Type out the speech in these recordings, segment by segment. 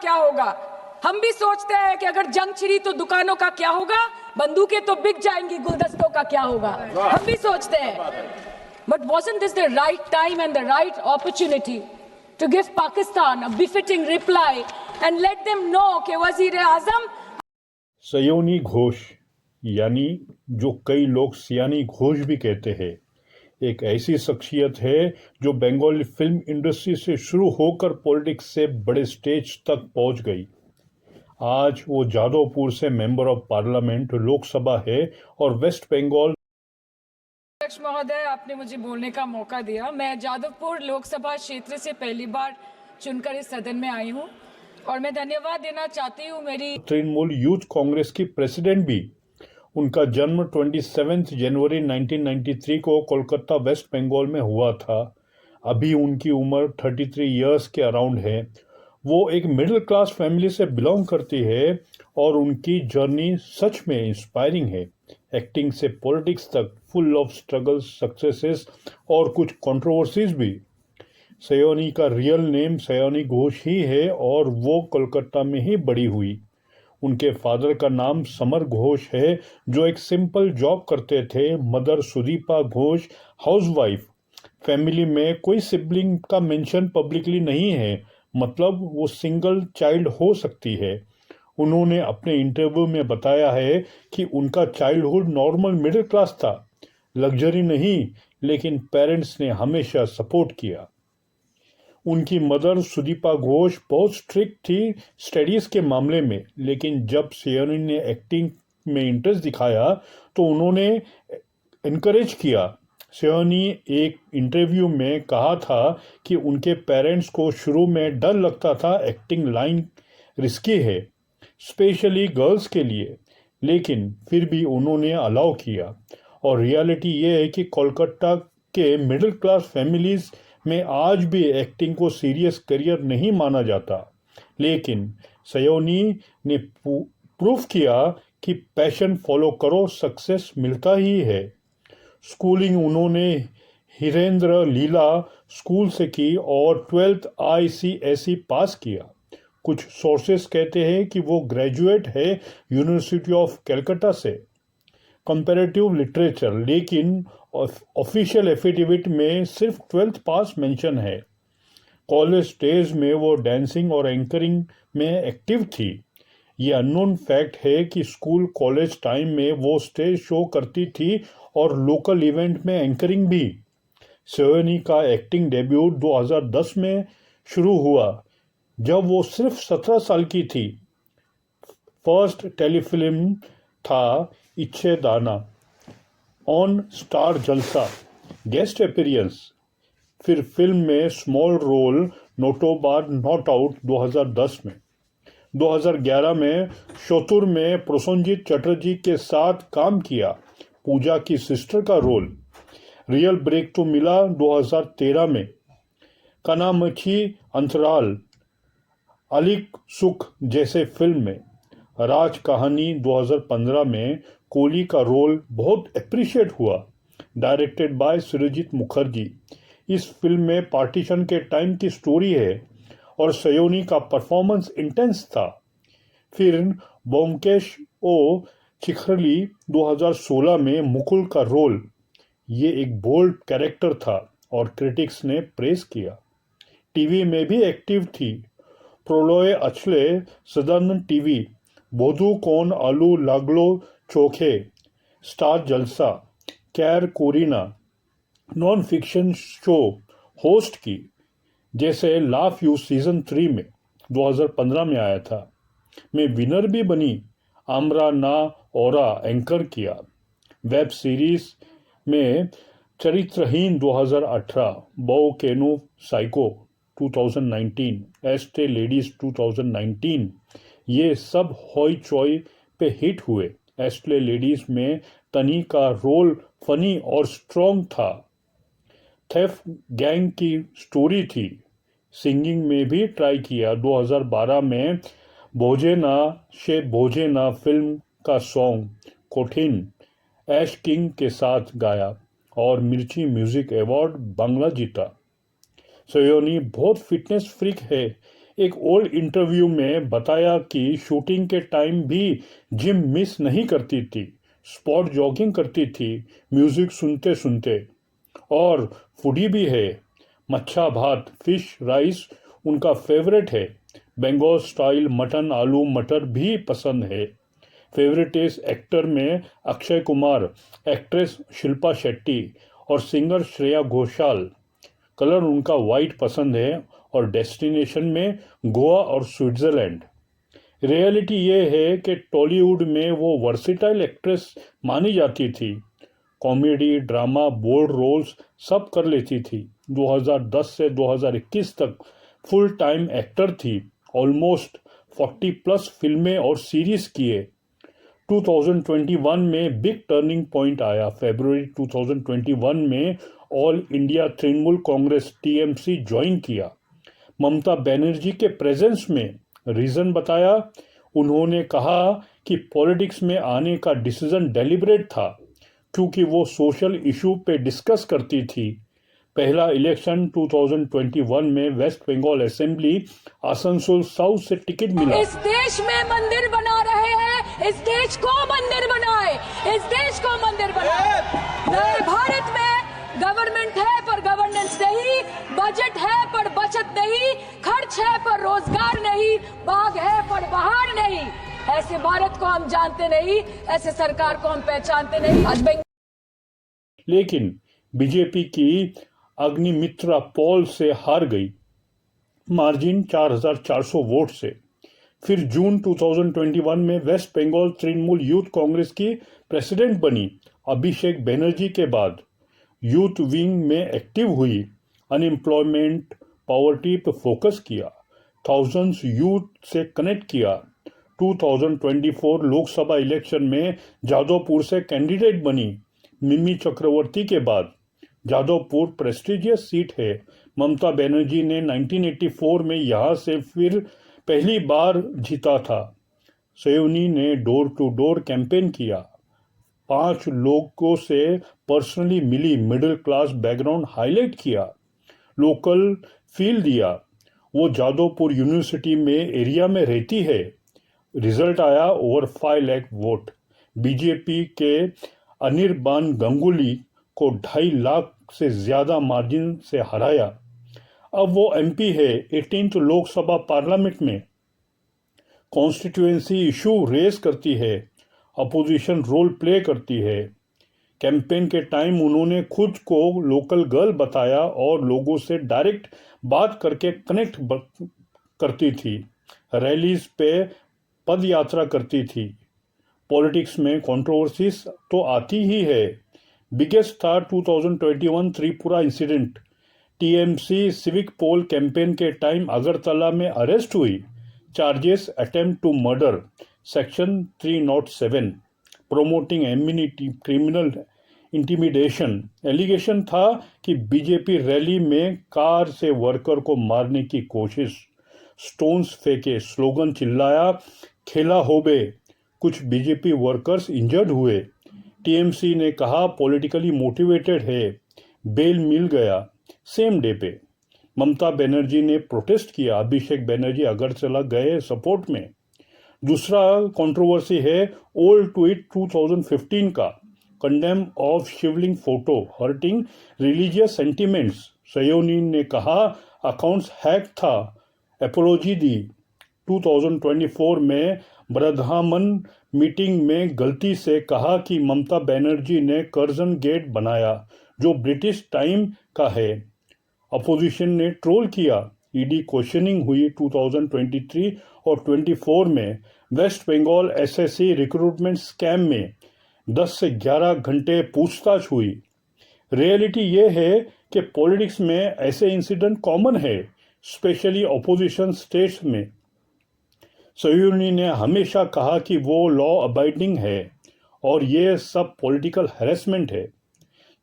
क्या होगा। हम भी सोचते हैं कि अगर जंग छिड़ी तो दुकानों का क्या होगा, बंदूकें तो बिक जाएंगी, गुलदस्तों का क्या होगा, हम भी सोचते हैं। But wasn't this the right time and the right opportunity to give Pakistan a befitting reply and let them know कि वज़ीर-ए-आज़म सयोनी घोष, यानी जो कई लोग सियानी घोष भी कहते हैं, एक ऐसी शख्सियत है जो बंगाली फिल्म इंडस्ट्री से शुरू होकर पॉलिटिक्स से बड़े स्टेज तक पहुंच गई। आज वो जादवपुर से मेंबर ऑफ पार्लियामेंट लोकसभा है और वेस्ट बंगाल। अध्यक्ष महोदय, आपने मुझे बोलने का मौका दिया। मैं जादवपुर लोकसभा क्षेत्र से पहली बार चुनकर इस सदन में आई हूँ और मैं धन्यवाद देना चाहती हूँ मेरी तृणमूल यूथ कांग्रेस की प्रेसिडेंट भी। उनका जन्म 27 जनवरी 1993 को कोलकाता वेस्ट बंगाल में हुआ था। अभी उनकी उम्र 33 इयर्स के अराउंड है। वो एक मिडिल क्लास फैमिली से बिलोंग करती है और उनकी जर्नी सच में इंस्पायरिंग है। एक्टिंग से पॉलिटिक्स तक फुल ऑफ स्ट्रगल्स, सक्सेसेस और कुछ कंट्रोवर्सीज भी। सयोनी का रियल नेम सयोनी घोष ही है और वो कोलकाता में ही बड़ी हुई। उनके फादर का नाम समर घोष है, जो एक सिंपल जॉब करते थे। Mother Sudipa Ghosh housewife. Family में कोई सिबलिंग का मेंशन पब्लिकली नहीं है, मतलब वो सिंगल चाइल्ड हो सकती है। उन्होंने अपने इंटरव्यू में बताया है कि उनका चाइल्डहुड नॉर्मल मिडिल क्लास था, लग्जरी नहीं, लेकिन पेरेंट्स ने हमेशा सपोर्ट किया। उनकी मदर सुदीपा घोष बहुत स्ट्रिक्ट थी स्टडीज़ के मामले में, लेकिन जब सयोनी ने एक्टिंग में इंटरेस्ट दिखाया तो उन्होंने इनकरेज किया। सयोनी एक इंटरव्यू में कहा था कि उनके पेरेंट्स को शुरू में डर लगता था, एक्टिंग लाइन रिस्की है स्पेशली गर्ल्स के लिए, लेकिन फिर भी उन्होंने अलाउ किया। और रियलिटी ये है कि कोलकाता के मिडिल क्लास फैमिलीज में आज भी एक्टिंग को सीरियस करियर नहीं माना जाता, लेकिन सयोनी ने प्रूफ किया कि पैशन फॉलो करो, सक्सेस मिलता ही है। स्कूलिंग उन्होंने हिरेंद्र लीला स्कूल से की और 12th ICSE पास किया। कुछ सोर्सेस कहते हैं कि वो ग्रेजुएट है यूनिवर्सिटी ऑफ कलकत्ता से कंपैरेटिव लिटरेचर, लेकिन ऑफिशियल एफिडेविट में सिर्फ 12th पास मेंशन है। कॉलेज डेज में वो डांसिंग और एंकरिंग में एक्टिव थी। ये अननोन फैक्ट है कि स्कूल कॉलेज टाइम में वो स्टेज शो करती थी और लोकल इवेंट में एंकरिंग भी। सयोनी का एक्टिंग डेब्यू 2010 में शुरू हुआ, जब वो सिर्फ 17 साल की थी। फर्स्ट टेलीफिल्म था इच्छे दाना ऑन स्टार जलसा, गेस्ट अपीयरेंस। फिर फिल्म में स्मॉल रोल नोटोबार नॉट आउट 2010 में। 2011 में शोतुर में प्रसन्नजीत चटर्जी के साथ काम किया, पूजा की सिस्टर का रोल। रियल ब्रेक तो मिला 2013 में कनामची अंतराल, अलिक सुख जैसे फिल्म में। राज कहानी 2015 में कोहली का रोल बहुत अप्रिशिएट हुआ, डायरेक्टेड बाय सुरजीत मुखर्जी। इस फिल्म में पार्टीशन के टाइम की स्टोरी है और सयोनी का परफॉर्मेंस इंटेंस था। फिर बोमकेश ओ चिखरली 2016 में मुकुल का रोल। ये एक बोल्ड कैरेक्टर था और क्रिटिक्स ने प्रेस किया। टीवी में भी एक्टिव थी। प्रोलोय अचले सदन टीवी, बोधू कौन आलू लागलो चोखे, स्टार जलसा, कैर कोरिना, नॉन फिक्शन शो होस्ट की, जैसे लाफ यू सीजन 3 में 2015 में आया था। मैं विनर भी बनी। आमरा ना ओरा एंकर किया। वेब सीरीज में चरित्रहीन 2018, बो केनु साइको 2019, एस्टे लेडीज 2019, ये सब हॉई चॉय पे हिट हुए। एस्टे लेडीज में तनी का रोल फनी और स्ट्रॉन्ग था। थेफ गैंग की स्टोरी थी। सिंगिंग में भी ट्राई किया। 2012 में भोजेना शे भोजेना फिल्म का सॉन्ग कोठिन ऐश किंग के साथ गाया और मिर्ची म्यूजिक अवार्ड बांग्ला जीता। सयोनी बहुत फिटनेस फ्रीक है। एक ओल्ड इंटरव्यू में बताया कि शूटिंग के टाइम भी जिम मिस नहीं करती थी, स्पॉट जॉगिंग करती थी, म्यूजिक सुनते सुनते। और फूडी भी है, मच्छा भात फिश राइस उनका फेवरेट है, बंगाल स्टाइल मटन आलू मटर भी पसंद है। फेवरेट इस एक्टर में अक्षय कुमार, एक्ट्रेस शिल्पा शेट्टी और सिंगर श्रेया घोषाल। कलर उनका वाइट पसंद है और डेस्टिनेशन में गोवा और स्विट्जरलैंड। रियलिटी ये है कि टॉलीवुड में वो वर्सिटाइल एक्ट्रेस मानी जाती थी, कॉमेडी ड्रामा बोल्ड रोल्स सब कर लेती थी। 2010 से 2021 तक फुल टाइम एक्टर थी, ऑलमोस्ट 40 प्लस फिल्में और सीरीज किए। 2021 में बिग टर्निंग पॉइंट आया। फरवरी 2021 में all India Trinamool Congress TMC join किया। ममता बनर्जी के प्रेजेंस में रीजन बताया। उन्होंने कहा कि पॉलिटिक्स में आने का डिसीजन डेलिब्रेट था, क्योंकि वो सोशल इशू पे डिस्कस करती थी। पहला इलेक्शन 2021 में west Bengal assembly Asansol south से टिकट मिला। इस देश में मंदिर बना रहे हैं, इस देश को मंदिर बनाए, इस देश को मंदिर बनाए। नए भारत में गवर्नमेंट है पर गवर्नेंस नहीं, बजट है पर बचत नहीं, खर्च है पर रोजगार नहीं, बाग है पर बहार नहीं। ऐसे भारत को हम जानते नहीं, ऐसे सरकार को हम पहचानते नहीं। आज लेकिन बीजेपी की अग्निमित्रा पोल से हार गई, मार्जिन 4,400 वोट से। फिर जून 2021 में वेस्ट बंगाल तृणमूल यूथ कांग्रेस की प्रेसिडेंट बनी। अभिषेक बनर्जी के बाद यूथ विंग में एक्टिव हुई, अनएम्प्लॉयमेंट पॉवर्टी पर फोकस किया, थाउजेंड्स यूथ से कनेक्ट किया। 2024 लोकसभा इलेक्शन में जादवपुर से कैंडिडेट बनी। मिमी चक्रवर्ती के बाद जादवपुर प्रेस्टिजियस सीट है। ममता बनर्जी ने 1984 में यहाँ से फिर पहली बार जीता था। सयोनी ने डोर टू डोर कैंपेन किया, 5 लोगों से पर्सनली मिली, मिडिल क्लास बैकग्राउंड हाईलाइट किया, लोकल फील दिया। वो जादवपुर यूनिवर्सिटी में एरिया में रहती है। रिजल्ट आया ओवर 5 लाख वोट। बीजेपी के अनिर्बान गंगुली को 2.5 लाख से ज्यादा मार्जिन से हराया। अब वो एमपी है 18th लोकसभा पार्लियामेंट में। कॉन्स्टिट्यूएंसी इशू रेस करती है, अपोजिशन रोल प्ले करती है। कैंपेन के टाइम उन्होंने खुद को लोकल गर्ल बताया और लोगों से डायरेक्ट बात करके कनेक्ट करती थी। रैलीज पे पद यात्रा करती थी। पॉलिटिक्स में कंट्रोवर्सीज तो आती ही है। बिगेस्ट था 2021 Tripura incident. TMC civic poll campaign के टाइम अगरतला में अरेस्ट हुई। Charges attempt to murder, section 307, promoting enmity, criminal intimidation. Allegation था कि बीजेपी रैली में कार से वर्कर को मारने की कोशिश, स्टोन्स फेंके, स्लोगन चिल्लाया, खेला होबे। कुछ बीजेपी वर्कर्स इंजर्ड हुए। टीएमसी ने कहा पॉलिटिकली मोटिवेटेड है, बेल मिल गया सेम डे पे। ममता बनर्जी ने प्रोटेस्ट किया, अभिषेक बनर्जी अगरतला गए सपोर्ट में। दूसरा कंट्रोवर्सी है ओल्ड ट्वीट 2015 का, condemn of Shivling photo hurting religious sentiments. Sayoni ने कहा अकाउंट्स हैक था, एपोलॉजी दी। 2024 में बरधामन मीटिंग में गलती से कहा कि ममता बनर्जी ने कर्जन गेट बनाया, जो ब्रिटिश टाइम का है। अपोजिशन ने ट्रोल किया। ईडी क्वेश्चनिंग हुई 2023 और 24 में। West Bengal SSC recruitment scam में 10 से 11 घंटे पूछताछ हुई। रियलिटी ये है कि पॉलिटिक्स में ऐसे इंसिडेंट कॉमन है, स्पेशली अपोजिशन स्टेट्स में। सयोनी ने हमेशा कहा कि वो लॉ अबाइडिंग है और ये सब पॉलिटिकल हैरेसमेंट है।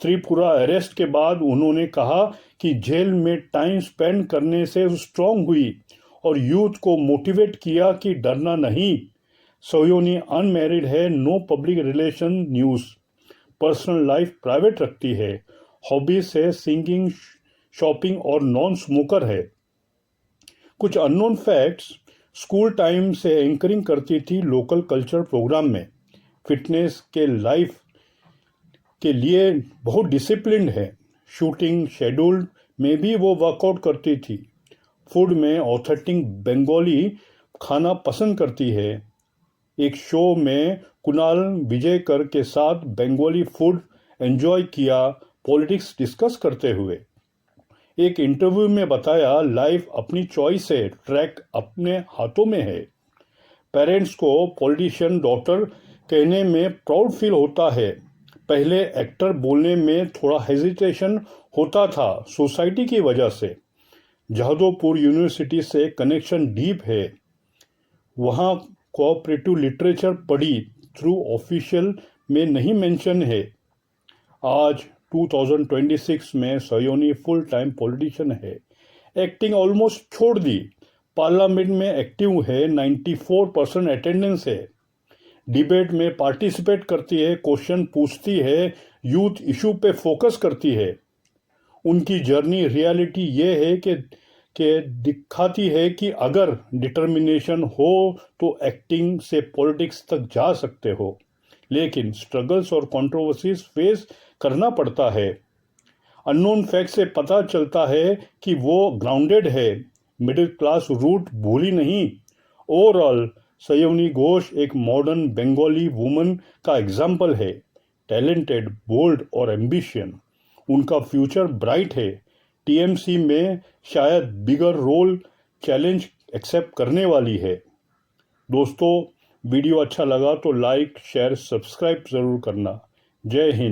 त्रिपुरा अरेस्ट के बाद उन्होंने कहा कि जेल में टाइम स्पेंड करने से स्ट्रांग हुई और यूथ को मोटिवेट किया कि डरना नहीं। सयोनी अनमैरिड है, no public relation news, personal life private रखती है, हॉबीज है सिंगिंग, शॉपिंग और नॉन स्मोकर है। कुछ अननोन फैक्ट्स, स्कूल टाइम से एंकरिंग करती थी लोकल कल्चर प्रोग्राम में। फिटनेस के लाइफ के लिए बहुत डिसिप्लिन्ड है। शूटिंग शेड्यूल में भी वो वर्कआउट करती थी। फूड में ऑथेंटिक बंगाली खाना पसंद करती है। एक शो में कुणाल विजयकर के साथ बंगाली फूड एंजॉय किया, पॉलिटिक्स डिस्कस करते हुए। एक इंटरव्यू में बताया, लाइफ अपनी चॉइस है, ट्रैक अपने हाथों में है। पेरेंट्स को पॉलिटिशियन डॉटर कहने में प्राउड फील होता है। पहले एक्टर बोलने में थोड़ा हेजिटेशन होता था सोसाइटी की वजह से। जहादोपुर यूनिवर्सिटी से कनेक्शन डीप है। वहाँ कोऑपरेटिव लिटरेचर पढ़ी, थ्रू ऑफिशियल में नहीं मेंशन है। आज 2026 में सयोनी फुल टाइम पॉलिटिशियन है। एक्टिंग ऑलमोस्ट छोड़ दी, पार्लियामेंट में एक्टिव है, 94% अटेंडेंस है। डिबेट में पार्टिसिपेट करती है, क्वेश्चन पूछती है, यूथ इशू पे फोकस करती है। उनकी जर्नी रियलिटी ये है कि दिखाती है कि अगर डिटर्मिनेशन हो तो एक्टिंग से पॉलिटिक्स तक जा सकते हो, लेकिन स्ट्रगल्स और कंट्रोवर्सीज फेस करना पड़ता है। अननोन फैक्ट से पता चलता है कि वो ग्राउंडेड है, मिडिल क्लास रूट भूली नहीं। ओवरऑल सयोनी घोष एक मॉडर्न बंगाली वुमन का एग्जाम्पल है। टैलेंटेड, बोल्ड और एम्बिशियन। उनका फ्यूचर ब्राइट है। टीएमसी में शायद बिगर रोल चैलेंज एक्सेप्ट करने वाली है। दोस्तों, वीडियो अच्छा लगा तो लाइक, शेयर, सब्सक्राइब ज़रूर करना। जय हिंद।